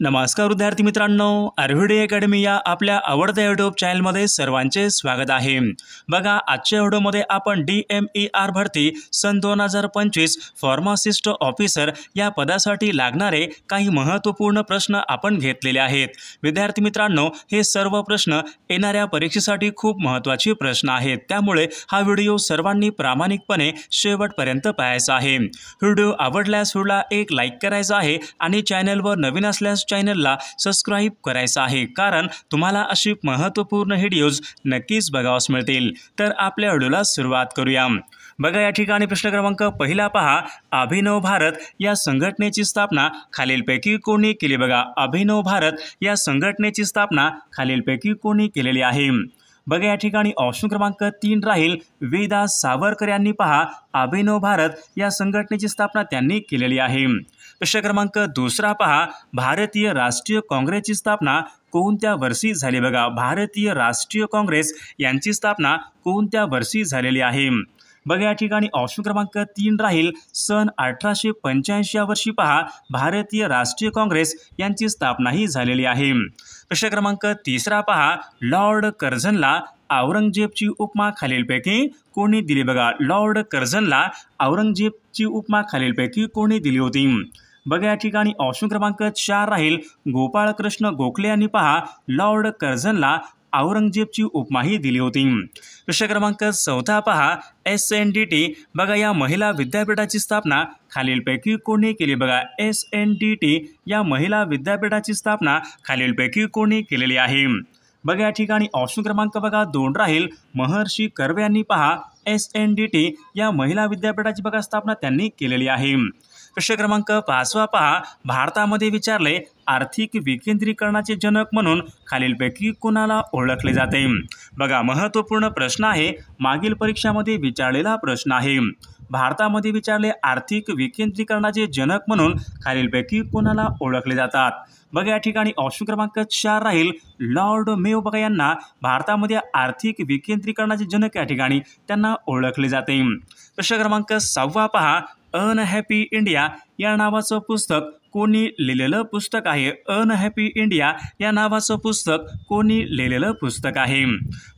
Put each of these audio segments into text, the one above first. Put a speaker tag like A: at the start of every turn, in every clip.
A: नमस्कार विद्यार्थी मित्रांनो, आर्व्हिडी अकॅडमी या आपल्या आवडत्या यूट्यूब चॅनलमध्ये सर्वांचे स्वागत आहे। बघा, आजच्या व्हिडिओमध्ये आपण DMER भरती सन 2025 फार्मासिस्ट ऑफिसर या पदासाठी लागणारे काही महत्त्वपूर्ण प्रश्न आपण घेतलेले आहेत। विद्यार्थी मित्रांनो, हे सर्व प्रश्न येणाऱ्या परीक्षेसाठी खूप महत्त्वाचे प्रश्न आहेत, त्यामुळे हा व्हिडिओ सर्वांनी प्रामाणिकपणे शेवटपर्यंत पाहायचा आहे। व्हिडिओ आवडल्यास व्हिडिओला एक लाईक करायचा आहे आणि चॅनलवर नवीन असल्यास चॅनलला सबस्क्राइब करायचं आहे, कारण तुम्हाला अशी महत्त्वपूर्ण व्हिडिओज नक्कीच बघावयास मिळतील। तर आपल्या व्हिडिओला सुरुवात करूया। बघा, या ठिकाणी प्रश्न क्रमांक पहिला पहा, अभिनव भारत या संघटनेची स्थापना खालीलपैकी कोणी केली? बघा, अभिनव भारत या संघटनेची स्थापना खालीलपैकी कोणी केलेली आहे? बघा, या ठिकाणी ऑप्शन क्रमांक 3 राहील वेदा सावरकर यांनी पहा अभिनव भारत या संघटनेची स्थापना त्यांनी केलेली आहे। प्रश्न क्रमांक दुसरा पहा, भारतीय राष्ट्रीय काँग्रेसची स्थापना कोणत्या वर्षी झाली? बघा, भारतीय राष्ट्रीय काँग्रेस यांची स्थापना कोणत्या वर्षी झालेली आहे? बघा, या ठिकाणी ऑप्शन क्रमांक 3 राहील सन 1885 या वर्षी पहा भारतीय राष्ट्रीय काँग्रेस यांची स्थापना ही झालेली आहे। प्रश्न क्रमांक तिसरा पहा, लॉर्ड कर्झनला औरंगजेबची उपमा खालीलपैकी कोणी दिली? बघा, लॉर्ड कर्झनला औरंगजेबची उपमा खालीलपैकी कोणी दिली होती? बघा, या ठिकाणी ऑप्शन क्रमांक 4 राहील गोपाळकृष्ण गोखले यांनी पहा लॉर्ड कर्झनला औरंगजेबची उपमाही दिली होती। प्रश्न क्रमांक 14 पहा, SNDT बघा या महिला विद्यापीठाची स्थापना खालीलपैकी कोणी केली? बघा, SNDT या महिला विद्यापीठाची स्थापना खालीलपैकी कोणी केलेली आहे? बघा, या ठिकाणी ऑप्शन क्रमांक बघा 2 राहील महर्षी कर्वे यांनी पहा SNDT या महिला विद्यापीठाची बघा स्थापना त्यांनी केलेली आहे। प्रश्न क्रमांक 5 पहा, भारतामध्ये विचारले आर्थिक विकेंद्रीकरणाचे जनक म्हणून खालीलपैकी कोणाला ओळखले जाते? बघा, महत्त्वपूर्ण प्रश्न आहे, मागील परीक्षामध्ये विचारलेला प्रश्न आहे। भारतामध्ये विचारले आर्थिक विकेंद्रीकरणाचे जनक म्हणून खालीलपैकी कोणाला ओळखले जातात? बघा, या ठिकाणी ऑप्शन क्रमांक 4 राहील लॉर्ड मेयो बघा यांना भारतामध्ये आर्थिक विकेंद्रीकरणाचे जनक या ठिकाणी त्यांना ओळखले जाते। प्रश्न क्रमांक 6 पहा, अनहॅपी इंडिया या नावाचं पुस्तक कोणी लिहिलेलं पुस्तक आहे? अनहॅपी इंडिया या नावाचं पुस्तक कोणी लिहिलेलं पुस्तक आहे?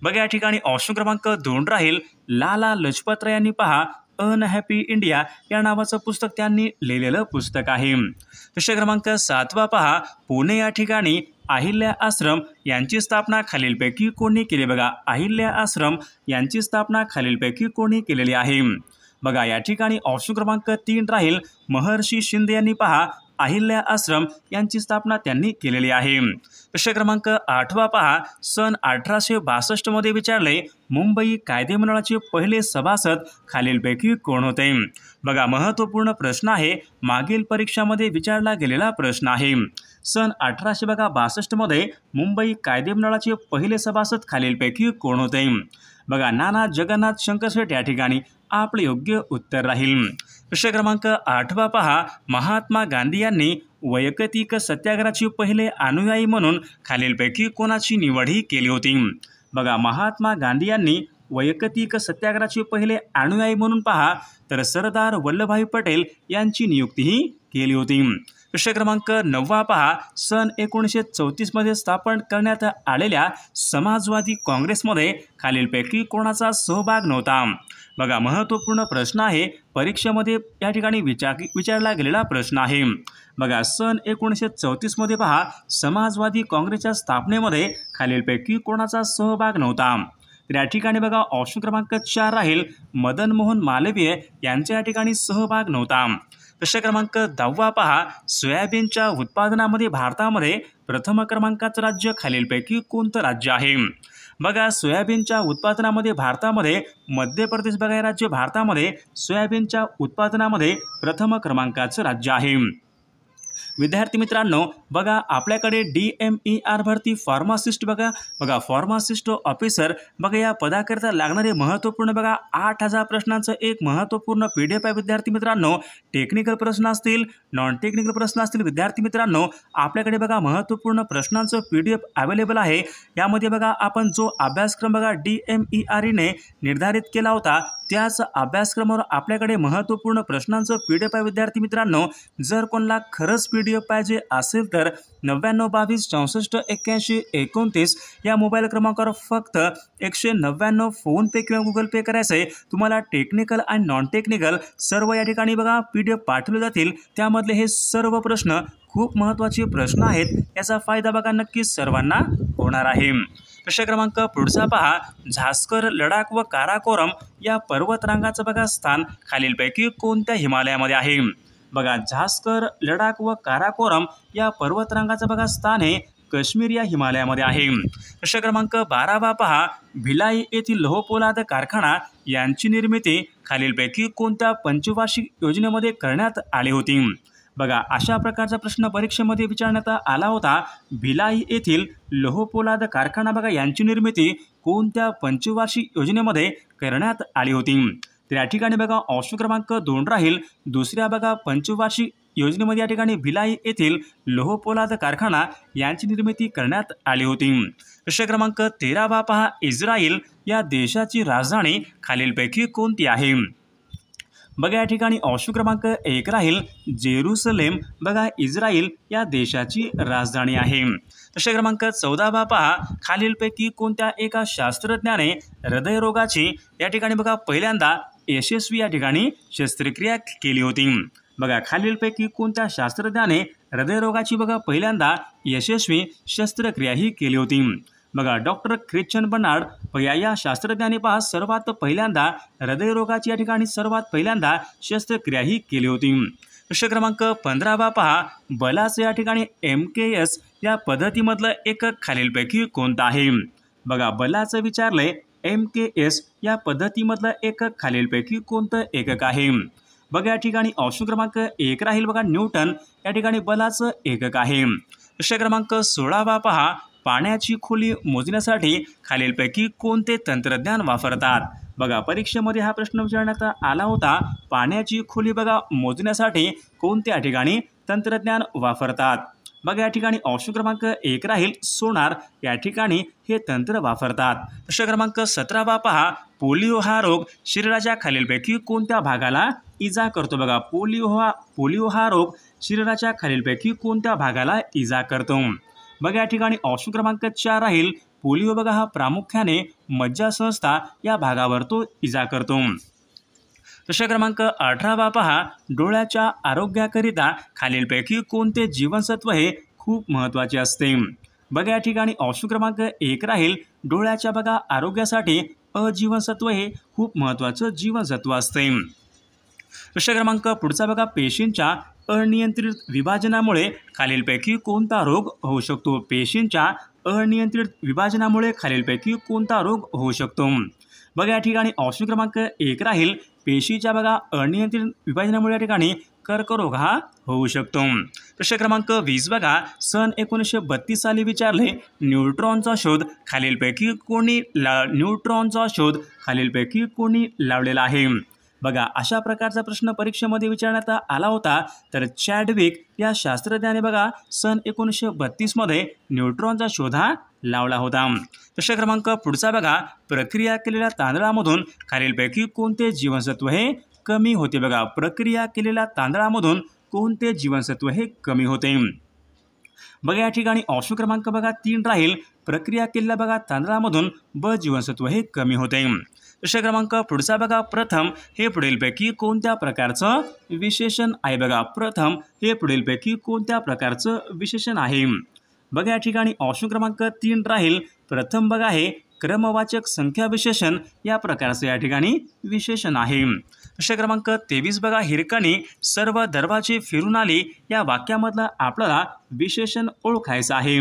A: बघा, या ठिकाणी ऑप्शन क्रमांक 2 राहील लाला लजपत राय यांनी पहा अनहॅपी इंडिया या नावाचं पुस्तक त्यांनी लिहिलेलं पुस्तक आहे। प्रश्न क्रमांक 7 पहा, पुणे या ठिकाणी अहिल्या आश्रम यांची स्थापना खालीलपैकी कोणी केली? बघा, अहिल्या आश्रम यांची स्थापना खालीलपैकी कोणी केलेली आहे? बघा, या ठिकाणी ऑप्शन क्रमांक 3 राहील महर्षी शिंदे यांनी पहा अहिल्या आश्रम यांची स्थापना त्यांनी केलेली आहे। प्रश्न क्रमांक 8 पहा, सन 1862 मध्ये विचारले मुंबई कायदेमंडळाचे पहिले सभासद खालीलपैकी कोण होते? बघा, महत्त्वपूर्ण प्रश्न आहे, मागील परीक्षामध्ये विचारला गेलेला प्रश्न आहे। सन 1862 मध्ये मुंबई कायदेमंडळाचे पहिले सभासद खालीलपैकी कोण होते? बघा, नाना जगन्नाथ शंकरशेठ या ठिकाणी आपले योग्य उत्तर राहील। प्रश्न क्रमांक 8 पहा, महात्मा गांधी यांनी वैयक्तिक सत्याग्रहाची पहिले अनुयायी म्हणून खालीलपैकी कोणाची निवडही केली होती? बघा, महात्मा गांधी यांनी वैयक्तिक सत्याग्रहाचे पहिले अनुयायी म्हणून पहा तर सरदार वल्लभभाई पटेल यांची नियुक्तीही केली होती। प्रश्न क्रमांक 9 पहा, सन 1934 मध्ये स्थापन करण्यात आलेल्या समाजवादी काँग्रेसमध्ये खालीलपैकी कोणाचा सहभाग नव्हता? बघा, महत्त्वपूर्ण प्रश्न आहे, परीक्षेमध्ये या ठिकाणी विचारला गेलेला प्रश्न आहे। बघा, सन 1934 मध्ये पहा समाजवादी काँग्रेसच्या स्थापनेमध्ये खालीलपैकी कोणाचा सहभाग नव्हता? तर या ठिकाणी बघा ऑप्शन क्रमांक 4 राहील मदन मोहन मालवीय यांच्या या ठिकाणी सहभाग नव्हता। प्रश्न क्रमांक 10 पहा, सोयाबीनच्या उत्पादनामध्ये भारतामध्ये प्रथम क्रमांकाचं राज्य खालीलपैकी कोणतं राज्य आहे? बघा, सोयाबीनच्या उत्पादनामध्ये भारतामध्ये मध्य प्रदेश बघा हे राज्य भारतामध्ये सोयाबीनच्या उत्पादनामध्ये प्रथम क्रमांकाचं राज्य आहे। विद्यार्थी मित्रांनो, बघा आपल्याकडे DMER भरती फार्मासिस्ट बघा फार्मासिस्ट ऑफिसर बघा या पदाकरिता लागणारे महत्त्वपूर्ण बघा 8000 प्रश्नांचं एक महत्त्वपूर्ण PDF आहे। विद्यार्थी मित्रांनो, टेक्निकल प्रश्न असतील, नॉन टेक्निकल प्रश्न असतील, विद्यार्थी मित्रांनो आपल्याकडे बघा महत्त्वपूर्ण प्रश्नांचं PDF अवेलेबल आहे। यामध्ये बघा आपण जो अभ्यासक्रम बघा DMER ने निर्धारित केला होता त्याच अभ्यासक्रमावर आपल्याकडे महत्त्वपूर्ण प्रश्नांचं PDF आहे। विद्यार्थी मित्रांनो, जर कोणाला खरंच PDF पाहिजे असेल तर 9922648129 या मोबाईल क्रमांकावर फक्त 199 फोनपे किंवा गुगल पे करायचं आहे। तुम्हाला टेक्निकल आणि नॉन टेक्निकल सर्व या ठिकाणी बघा PDF पाठवले जातील। त्यामधले हे सर्व प्रश्न खूप महत्त्वाचे प्रश्न आहेत, याचा फायदा बघा नक्कीच सर्वांना होणार आहे। प्रश्न क्रमांक पुढचा पहा, झास्कर, लडाख व काराकोरम या पर्वतरांगाचं बघा स्थान खालीलपैकी कोणत्या हिमालयामध्ये आहे? बघा झास्कर, लडाख व काराकोरम या पर्वतरांगाचं बघा स्थान हे काश्मीर या हिमालयामध्ये आहे। प्रश्न क्रमांक 12 पहा, भिलाई येथील लोहपोलाद कारखाना यांची निर्मिती खालीलपैकी कोणत्या पंचवार्षिक योजनेमध्ये करण्यात आली होती? बघा अशा प्रकारचा प्रश्न परीक्षेमध्ये विचारण्यात आला होता। भिलाई येथील लोहपोलाद कारखाना बघा यांची निर्मिती कोणत्या पंचवार्षिक योजनेमध्ये करण्यात आली होती? तर या ठिकाणी बघा ऑप्शन क्रमांक 2 राहील, दुसऱ्या बघा पंचवार्षिक योजनेमध्ये या ठिकाणी भिलाई येथील लोहपोलाद कारखाना यांची निर्मिती करण्यात आली होती। प्रश्न क्रमांक 13 पहा, इस्रायल या देशाची राजधानी खालीलपैकी कोणती आहे? बघा या ठिकाणी ऑप्शन क्रमांक 1 राहील, जेरुसलेम बघा इस्रायल या देशाची राजधानी आहे। प्रश्न क्रमांक 14 पहा, खालीलपैकी कोणत्या एका शास्त्रज्ञाने हृदयरोगाची या ठिकाणी बघा पहिल्यांदा यशस्वी या ठिकाणी शस्त्रक्रिया केली होती? बघा खालीलपैकी कोणत्या शास्त्रज्ञाने हृदयरोगाची बघा पहिल्यांदा यशस्वी शस्त्रक्रिया ही केली होती? बघा डॉक्टर ख्रिश्चन बर्नार्ड या शास्त्रज्ञाने पहा सर्वात पहिल्यांदा हृदयरोगाची या ठिकाणी सर्वात पहिल्यांदा शस्त्रक्रिया ही केली होती। प्रश्न क्रमांक 15 पहा, बलाचं या ठिकाणी MKS या पद्धतीमधलं एकक खालीलपैकी कोणतं आहे? बघा बलाचं विचारलंय, MKS या पद्धतीमधलं एकक खालीलपैकी कोणतं एकक आहे? बघा या ठिकाणी ऑप्शन क्रमांक 1 राहील, बघा न्यूटन या ठिकाणी बलाचं एकक आहे। प्रश्न क्रमांक 16 पहा, पाण्याची खोली मोजण्यासाठी खालीलपैकी कोणते तंत्रज्ञान वापरतात? बघा परीक्षेमध्ये हा प्रश्न विचारण्यात आला होता। पाण्याची खोली बघा मोजण्यासाठी कोणत्या ठिकाणी तंत्रज्ञान वापरतात? बघा या ठिकाणी ऑप्शन क्रमांक 1 राहील, सोनार या ठिकाणी हे तंत्र वापरतात। प्रश्न क्रमांक 17 पहा, पोलिओ हा रोग शरीराच्या खालीलपैकी कोणत्या भागाला इजा करतो? बघा पोलिओ हा रोग शरीराच्या खालीलपैकी कोणत्या भागाला इजा करतो? बघा या ठिकाणी ऑप्शन क्रमांक 4 राहील, पोलिओ बघा हा प्रामुख्याने मज्जासंस्था या भागावर तो इजा करतो। प्रश्न क्रमांक 18 पहा, डोळ्याच्या आरोग्याकरिता खालीलपैकी कोणते जीवनसत्व हे खूप महत्त्वाचे असते? बघा या ठिकाणी ऑप्शन क्रमांक 1 राहील, डोळ्याच्या बघा आरोग्यासाठी अजीवनसत्व हे खूप महत्त्वाचं जीवनसत्व असते। प्रश्न क्रमांक पुढचा बघा, पेशींच्या अनियंत्रित विभाजनामुळे खालीलपैकी कोणता रोग होऊ शकतो? पेशींच्या अनियंत्रित विभाजनामुळे खालीलपैकी कोणता रोग होऊ शकतो? बघा या ठिकाणी ऑप्शन क्रमांक 1 राहील, पेशीच्या बघा अनियंत्रित विभाजनामुळे या ठिकाणी कर्करोग हा होऊ शकतो। प्रश्न क्रमांक 20 बघा, सन 1932 साली विचारले, न्यूट्रॉनचा शोध खालीलपैकी कोणी लावलेला आहे? बघा अशा प्रकारचा प्रश्न परीक्षेमध्ये विचारण्यात आला होता। तर चॅडविक या शास्त्रज्ञाने बघा सन 1932 मध्ये न्यूट्रॉनचा शोध हा लावला होता। प्रश्न क्रमांक पुढचा बघा, प्रक्रिया केलेल्या तांदळामधून खालीलपैकी कोणते जीवनसत्व हे कमी होते? बघा प्रक्रिया केलेल्या तांदळामधून कोणते जीवनसत्व हे कमी होते? बघा या ठिकाणी ऑप्शन क्रमांक बघा 3 राहील, प्रक्रिया केलेल्या बघा तांदळामधून ब जीवनसत्व हे कमी होते। प्रश्न क्रमांक पुढचा बघा, प्रथम हे पुढीलपैकी कोणत्या प्रकारचं विशेषण आहे? बघा प्रथम हे पुढीलपैकी कोणत्या प्रकारचं विशेषण आहे? बघा या ठिकाणी ऑप्शन क्रमांक 3 राहील, प्रथम बघा हे क्रमवाचक संख्या विशेषण या प्रकारचं या ठिकाणी विशेषण आहे। प्रश्न क्रमांक 23 बघा, हिरकणी सर्व दरवाजे फिरून आली या वाक्यामधलं आपल्याला विशेषण ओळखायचं आहे।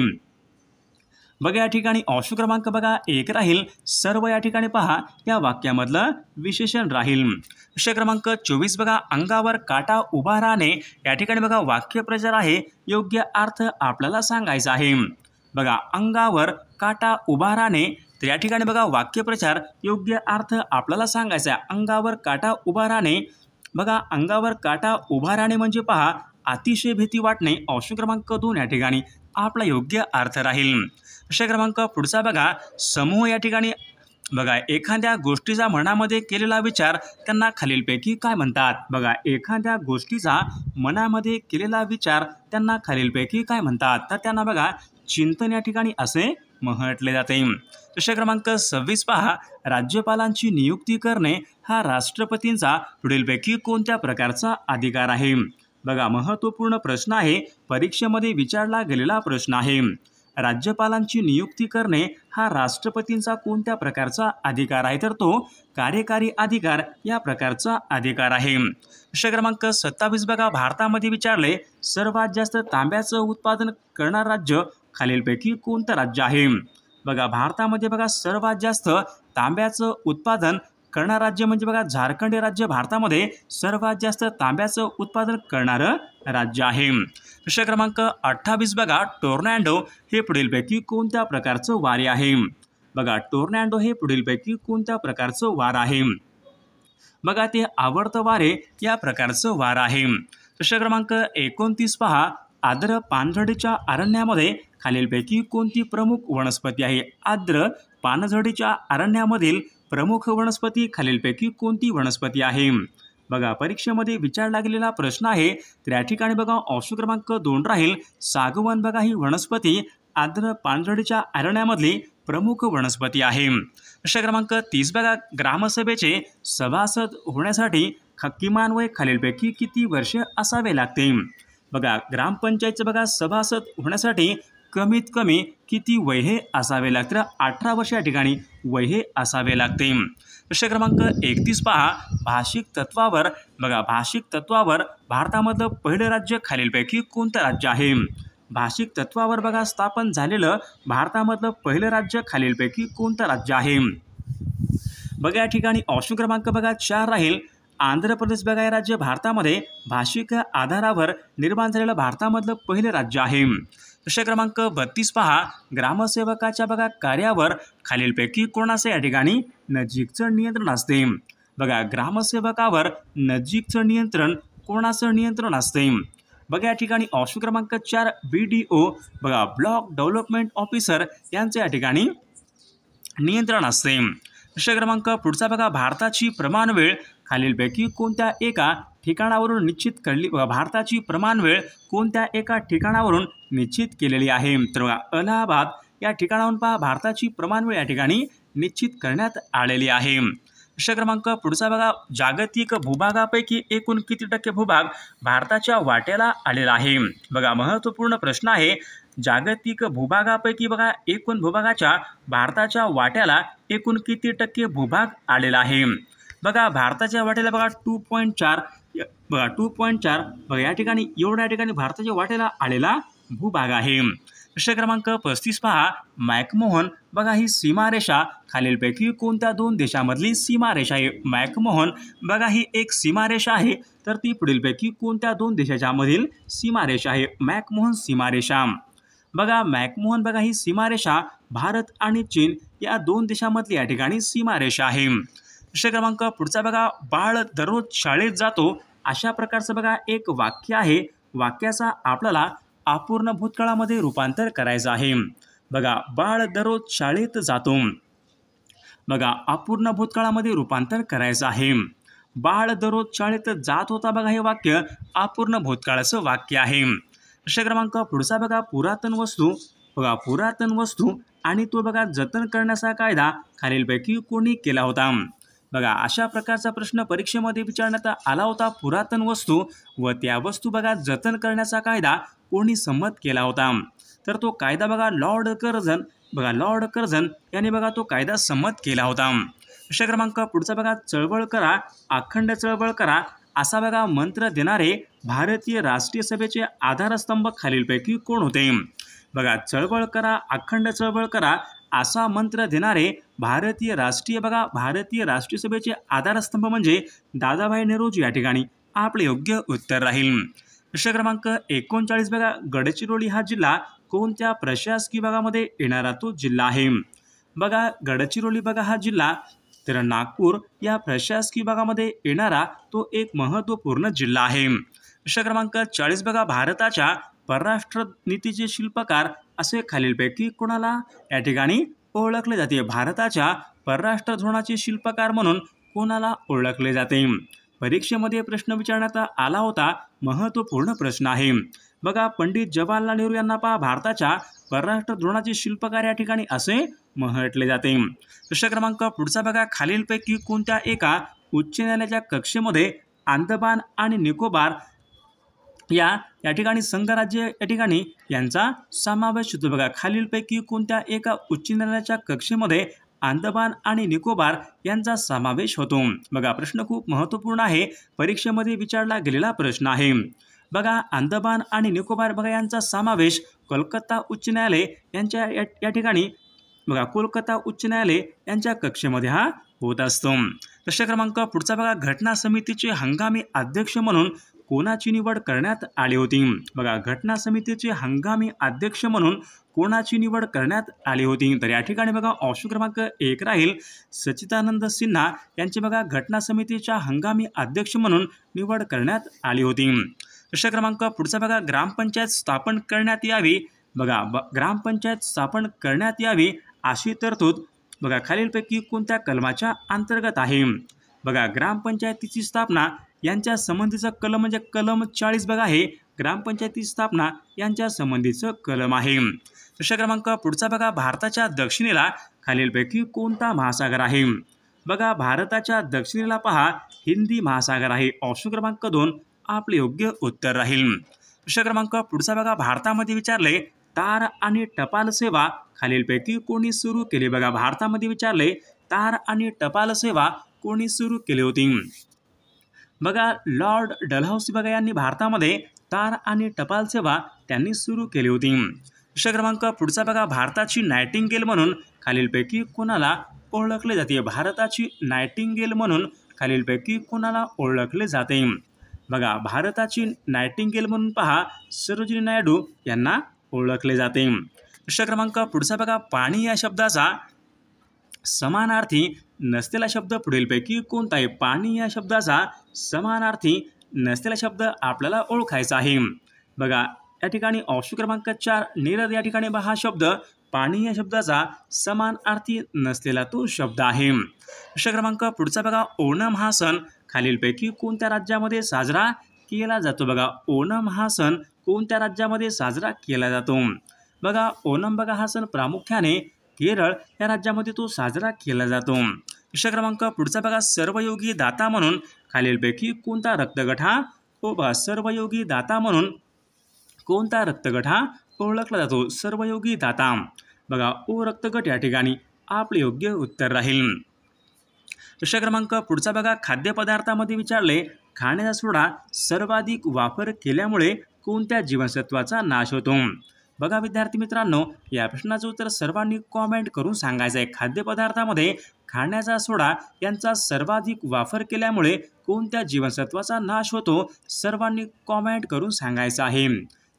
A: बघा या ठिकाणी ऑप्शन क्रमांक बघा 1 राहील, सर्व या ठिकाणी पहा या वाक्यामधलं विशेषण राहील। प्रश्न क्रमांक 24 बघा, अंगावर काटा उभा राहणे या ठिकाणी बघा वाक्यप्रचार आहे, योग्य अर्थ आपल्याला सांगायचा आहे। बघा अंगावर काटा उभा राहणे, तर या ठिकाणी बघा वाक्यप्रचार योग्य अर्थ आपल्याला सांगायचा आहे। अंगावर काटा उभा राहणे, बघा अंगावर काटा उभा राहणे म्हणजे पहा अतिशय भीती वाटणे, ऑप्शन क्रमांक 2 या ठिकाणी आपला योग्य अर्थ राहील। प्रश्न क्रमांक पुढचा बघा, समूह या ठिकाणी बघा एखाद्या गोष्टीचा मनामध्ये केलेला विचार त्यांना खालीलपैकी काय म्हणतात? बघा एखाद्या गोष्टीचा मनामध्ये केलेला विचार त्यांना खालीलपैकी काय म्हणतात? तर त्यांना बघा चिंतन या ठिकाणी असे म्हटले जाते. प्रश्न क्रमांक 26 पहा, राज्यपालांची नियुक्ती करणे हा राष्ट्रपतींचा पुढीलपैकी कोणत्या प्रकारचा अधिकार आहे? बघा महत्त्वपूर्ण प्रश्न आहे, परीक्षेमध्ये विचारला गेलेला प्रश्न आहे. राज्यपालांची नियुक्ती करणे हा राष्ट्रपतींचा कोणत्या प्रकारचा अधिकार आहे? तर तो कार्यकारी अधिकार या प्रकारचा अधिकार आहे. प्रश्न क्रमांक 27 बघा, भारतामध्ये विचारले सर्वात जास्त तांब्याचं उत्पादन करणारं राज्य खालीलपैकी कोणतं राज्य आहे? बघा भारतामध्ये बघा सर्वात जास्त तांब्याचं उत्पादन करणारं राज्य म्हणजे बघा झारखंड हे राज्य भारतामध्ये सर्वात जास्त तांब्याचं उत्पादन करणारं राज्य आहे. प्रश्न क्रमांक 28 बघा, टोर्नाडो हे पुढीलपैकी कोणत्या प्रकारचं वारे आहे? बघा टोर्नाडो हे पुढीलपैकी कोणत्या प्रकारचं वार आहे? बघा ते आवडतं वारे या प्रकारचं वार आहे. प्रश्न क्रमांक 29 पहा, आर्द्र पानझडीच्या अरण्यामध्ये खालीलपैकी कोणती प्रमुख वनस्पती आहे? आर्द्र पानझडीच्या अरण्यामधील प्रमुख वनस्पती खालीलपैकी कोणती वनस्पती आहे? बघा परीक्षेमध्ये विचारला गेलेला प्रश्न आहे. तर या ठिकाणी बघा ऑप्शन क्रमांक 2 राहील सागवन. बघा ही वनस्पती आर्द्र पानझडीच्या अरण्यामधली प्रमुख वनस्पती आहे. प्रश्न क्रमांक 30 बघा, ग्रामसभेचे सभासद होण्यासाठी किमान वय खालीलपैकी किती वर्षे असावे लागते? बघा ग्रामपंचायतचं बघा सभासद होण्यासाठी कमीत कमी किती वय हे असावे लागते? 18 वर्ष या ठिकाणी वय हे असावे लागते. प्रश्न क्रमांक 31 पहा, भाषिक तत्वावर बघा भाषिक तत्वावर भारतामधलं पहिलं राज्य खालीलपैकी कोणतं राज्य आहे? भाषिक तत्वावर बघा स्थापन झालेलं भारतामधलं पहिलं राज्य खालीलपैकी कोणतं राज्य आहे? बघा या ठिकाणी ऑप्शन क्रमांक बघा 4 राहील आंध्र प्रदेश. बघा हे राज्य भारतामध्ये भाषिक आधारावर निर्माण झालेलं भारतामधलं पहिलं राज्य आहे. प्रश्न क्रमांक 32 पहा, ग्रामसेवकाच्या बघा कार्यावर खालीलपैकी कोणाचं या ठिकाणी नजीकचं नियंत्रण असते? बघा ग्रामसेवकावर नजीकचं नियंत्रण कोणाचं नियंत्रण असते? बघा या ठिकाणी ऑप्शन क्रमांक 4 BDO बघा ब्लॉक डेव्हलपमेंट ऑफिसर यांचे या ठिकाणी नियंत्रण असते. प्रश्न क्रमांक पुढचा बघा, भारताची प्रमाण वेळ खालीलपैकी कोणत्या एका ठिकाणावरून निश्चित केली? भारताची प्रमाण वेळ कोणत्या एका ठिकाणावरून निश्चित केलेली आहे? तर बघा अलाहाबाद या ठिकाणावरून पहा भारताची प्रमाण वेळ या ठिकाणी निश्चित करण्यात आलेली आहे. प्रश्न क्रमांक पुढचा बघा, जागतिक भूभागापैकी एकूण किती टक्के भूभाग भारताच्या वाट्याला आलेला आहे? बघा महत्त्वपूर्ण प्रश्न आहे. जागतिक भूभागापैकी बघा एकूण भूभागाच्या भारताच्या वाट्याला एकूण किती टक्के भूभाग आलेला आहे? बघा भारताच्या वाट्याला बघा 2.4 बघा 2.4 बघा या ठिकाणी एवढ्या ठिकाणी भारताच्या वाट्याला आलेला भूभाग आहे. प्रश्न क्रमांक 35 पहा, मॅकमोहन बघा ही सीमारेषा खालीलपैकी कोणत्या दोन देशामधली सीमारेषा आहे? मॅकमोहन बघा ही एक सीमारेषा आहे, तर ती पुढीलपैकी कोणत्या दोन देशाच्या मधील सीमारेषा आहे? मॅकमोहन सीमारेषा. बघा मॅकमोहन बघा ही सीमारेषा भारत आणि चीन या दोन देशांमधली या ठिकाणी सीमारेषा आहे. प्रश्न क्रमांक पुढचा बघा, बाळ दररोज शाळेत जातो अशा प्रकारचं बघा एक वाक्य आहे. वाक्याचा आपल्याला अपूर्ण भूतकाळामध्ये रूपांतर करायचं आहे. बघा बाळ दररोज शाळेत जातो. बघा अपूर्ण भूतकाळामध्ये रूपांतर करायचं आहे. बाळ दररोज शाळेत जात होता बघा हे वाक्य अपूर्ण भूतकाळाचं वाक्य आहे. प्रश्न क्रमांक पुढचा बघा, पुरातन वस्तू बघा पुरातन वस्तू आणि तो बघा जतन करण्याचा कायदा खालीलपैकी कोणी केला होता? बघा अशा प्रकारचा प्रश्न परीक्षेमध्ये विचारण्यात आला होता. पुरातन वस्तू व त्या वस्तू बघा जतन करण्याचा कायदा कोणी संमत केला होता? तर तो कायदा बघा लॉर्ड कर्झन यांनी बघा तो कायदा संमत केला होता. प्रश्न क्रमांक पुढचा बघा, चळवळ करा अखंड चळवळ करा असा बघा मंत्र देणारे भारतीय राष्ट्रीय सभेचे आधारस्तंभ खालीलपैकी कोण होते? बघा चळवळ करा अखंड चळवळ करा असा मंत्र देणारे भारतीय राष्ट्रीय सभेचे आधारस्तंभ म्हणजे दादाभाई नौरोजी या ठिकाणी आपले योग्य उत्तर राहील. प्रश्न क्रमांक 39 बघा, गडचिरोली हा जिल्हा कोणत्या प्रशासकीय विभागामध्ये येणारा तो जिल्हा आहे? बघा गडचिरोली बघा हा जिल्हा तर नागपूर या प्रशासकीय विभागामध्ये येणारा तो एक महत्त्वपूर्ण जिल्हा आहे. प्रश्न क्रमांक 40 बघा, भारताच्या परराष्ट्र नीतीचे शिल्पकार असे खालीलपैकी कोणाला या ठिकाणी ओळखले जाते? भारताच्या परराष्ट्र धोरणाचे शिल्पकार म्हणून कोणाला ओळखले जाते? परीक्षेमध्ये प्रश्न विचारण्यात आला होता, महत्त्वपूर्ण प्रश्न आहे. बघा, पंडित जवाहरलाल नेहरू यांना पहा भारताच्या परराष्ट्र धोरणाचे शिल्पकार या ठिकाणी असे म्हटले जाते. प्रश्न क्रमांक पुढचा बघा, खालीलपैकी कोणत्या एका उच्च न्यायालयाच्या कक्षेमध्ये अंदमान आणि निकोबार या ठिकाणी संघराज्य या ठिकाणी यांचा समावेश होतो? बघा, खालीलपैकी कोणत्या एका उच्च न्यायालयाच्या कक्षेमध्ये अंदमान आणि निकोबार यांचा समावेश होतो? बघा, प्रश्न खूप महत्त्वपूर्ण आहे, परीक्षेमध्ये विचारला गेलेला प्रश्न आहे. बघा, अंदमान आणि निकोबार बघा यांचा समावेश कोलकाता उच्च न्यायालय यांच्या या ठिकाणी बघा कोलकाता उच्च न्यायालय यांच्या कक्षेमध्ये हा होत असतो. प्रश्न क्रमांक पुढचा बघा, घटना समितीचे हंगामी अध्यक्ष म्हणून कोणाची निवड करण्यात आली होती? बघा, घटना समितीचे हंगामी अध्यक्ष म्हणून कोणाची निवड करण्यात आली होती? तर या ठिकाणी बघा ऑप्शन क्रमांक 1 राहील सच्चिदानंद सिन्हा यांची बघा घटना समितीच्या हंगामी अध्यक्ष म्हणून निवड करण्यात आली होती. प्रश्न क्रमांक पुढचा बघा, ग्रामपंचायत स्थापन करण्यात यावी. बघा, ग्रामपंचायत स्थापन करण्यात यावी अशी तरतूद बघा खालीलपैकी कोणत्या कलमाच्या अंतर्गत आहे? बघा, ग्रामपंचायतीची स्थापना यांच्या संबंधीचं कलम म्हणजे कलम 40 बघा आहे ग्रामपंचायती स्थापना यांच्या संबंधीचं कलम आहे. प्रश्न क्रमांक पुढचा बघा, भारताच्या दक्षिणेला खालीलपैकी कोणता महासागर आहे? बघा, भारताच्या दक्षिणेला पहा हिंदी महासागर आहे. ऑप्शन क्रमांक 2 आपले योग्य उत्तर राहील. प्रश्न क्रमांक पुढचा बघा, भारतामध्ये विचारले तार आणि टपाल सेवा खालीलपैकी कोणी सुरू केली? बघा, भारतामध्ये विचारले तार आणि टपाल सेवा कोणी सुरू केली होती? बघा, लॉर्ड डलहौसी बघा यांनी भारतामध्ये तार आणि टपाल सेवा त्यांनी सुरू केली होती. प्रश्न क्रमांक पुढचा बघा, भारताची नायटिंगेल म्हणून खालीलपैकी कोणाला ओळखले जाते? भारताची नायटिंगेल म्हणून खालीलपैकी कोणाला ओळखले जाते? बघा, भारताची नायटिंगेल म्हणून पहा सरोजिनी नायडू यांना ओळखले जाते. प्रश्न क्रमांक पुढचा बघा, पाणी या शब्दाचा समानार्थी नसलेला शब्द पुढीलपैकी कोणता आहे? पाणी या शब्दाचा समानार्थी नसलेला शब्द आपल्याला ओळखायचा आहे. बघा, या ठिकाणी ऑप्शन क्रमांक 4 नीरद या ठिकाणी हा शब्द पाणी या शब्दाचा समानार्थी नसलेला तो शब्द आहे. प्रश्न क्रमांक पुढचा बघा, ओणम हा सण खालीलपैकी कोणत्या राज्यामध्ये साजरा केला जातो? बघा, ओणम हा सण कोणत्या राज्यामध्ये साजरा केला जातो? बघा, ओणम बघा हा सण प्रामुख्याने केरळ या राज्यामध्ये तो साजरा केला जातो. प्रश्न क्रमांक पुढचा बघा, सर्वयोगी दाता म्हणून खालीलपैकी कोणता रक्तगट हा बघा सर्वयोगी दाता म्हणून कोणता रक्तगट हा ओळखला जातो? सर्वयोगी दाता बघा ओ रक्तगट या ठिकाणी आपले योग्य उत्तर राहील. प्रश्न क्रमांक पुढचा बघा, खाद्यपदार्थामध्ये विचारले खाण्याचा सोडा सर्वाधिक वापर केल्यामुळे कोणत्या जीवनसत्वाचा नाश होतो? बघा विद्यार्थी मित्रांनो, या प्रश्नाचं उत्तर सर्वांनी कॉमेंट करून सांगायचं आहे. खाद्यपदार्थामध्ये खाण्याचा सोडा यांचा सर्वाधिक वापर केल्यामुळे कोणत्या जीवनसत्वाचा नाश होतो? सर्वांनी कॉमेंट करून सांगायचं आहे.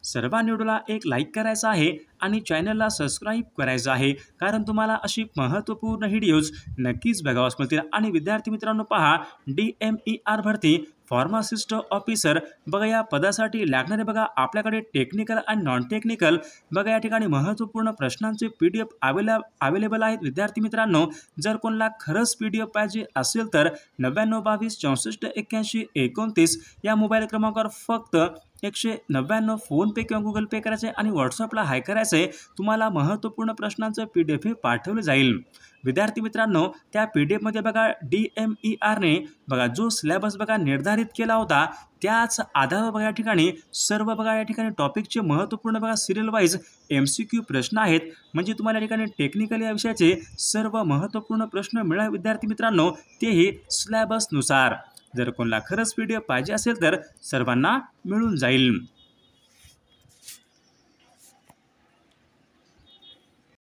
A: सर्वांनी व्हिडिओला एक लाईक करायचा आहे आणि चॅनलला सबस्क्राईब करायचं आहे, कारण तुम्हाला अशी महत्त्वपूर्ण व्हिडिओज नक्कीच बघावास मिळतील. आणि विद्यार्थी मित्रांनो पहा, DMER भरती फार्मासिस्ट ऑफिसर बघा या पदासाठी लागणारे बघा आपल्याकडे टेक्निकल आणि नॉन टेक्निकल बघा या ठिकाणी महत्त्वपूर्ण प्रश्नांचे PDF अवेलेबल आहेत. विद्यार्थी मित्रांनो, जर कोणाला खरंच PDF पाहिजे असेल तर 9922 64 81 29 या मोबाईल क्रमांकावर फक्त 199 फोनपे किंवा गुगल पे करायचे आणि व्हॉट्सअपला हाय करायचे. तुम्हाला महत्त्वपूर्ण प्रश्नांचं PDF पाठवलं जाईल. विद्यार्थी मित्रांनो, त्या PDF मध्ये बघा DMER ने बघा जो सिलेबस बघा निर्धारित केला होता त्याच आधारावर बघा या ठिकाणी सर्व बघा या ठिकाणी टॉपिकचे महत्त्वपूर्ण बघा सिरियल वाईज MCQ प्रश्न आहेत. म्हणजे तुम्हाला या ठिकाणी टेक्निकल या विषयाचे सर्व महत्त्वपूर्ण प्रश्न मिळाले विद्यार्थी मित्रांनो, तेही सिलेबसनुसार. जर कोणाला खरंच PDF पाहिजे असेल तर सर्वांना मिळून जाईल.